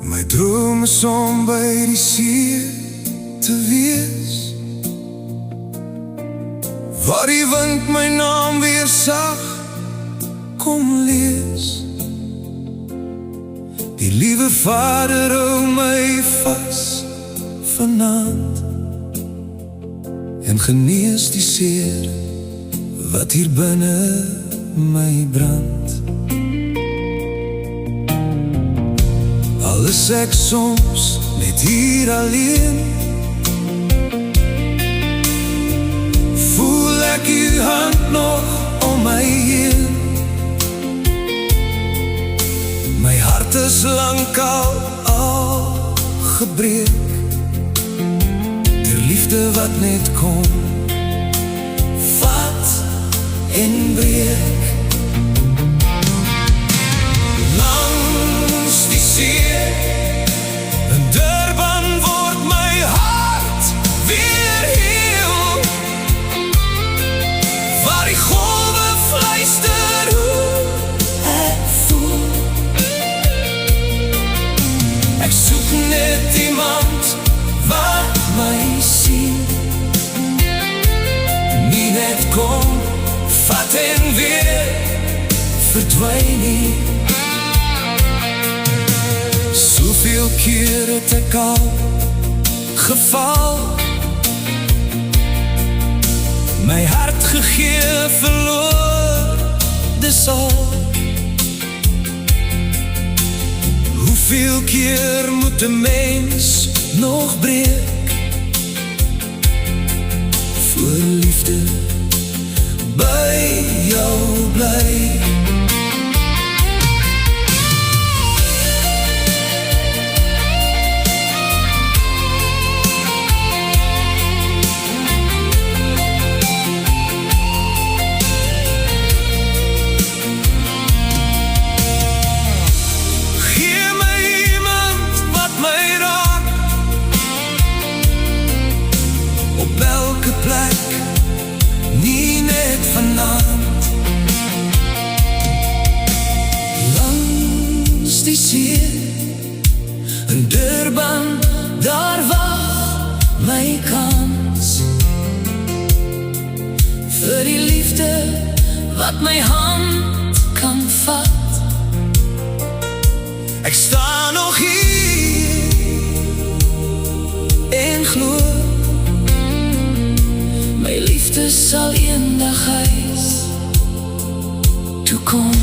My droom is om by die see te wees, waar die wind my naam weer sag kom lees. Die liewe Vader hou my vas vanaand en genees die seer wat hier binne my brand. Al is ek soms net hier alleen, voel ek uw hand nog om my heen. My hart is lang al gebreek, die liefde wat net kom vat en breek. Langs die see in Durban word my hart weer heel, waar die golwe fluister hoe ek voel. Ek soek net iemand wat my sien, nie net kom vat en weer verdwyn nie. Soveel keer het ek al geval, my hart gegee, verloor, dis al. Hoeveel keer moet 'n mens nog breek voor liefde by jou bly? Nie net vanaand, langs die see in Durban, daar wag my kans vir die liefde wat my hand kan vat. Ek sta nog hier en glo my liefde sal eendag huis toe kom.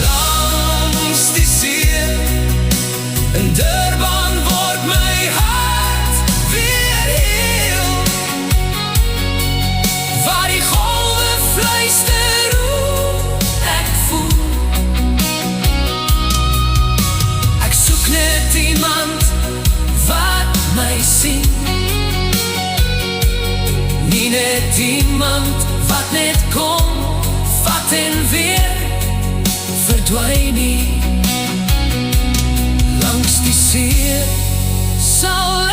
Langs die see in Durban word my hart weer heel, waar die golwe fluister hoe ek voel. Ek soek net iemand wat my sien, nie net iemand wat net kom vat en weer verdwyn nie. Langs die see sal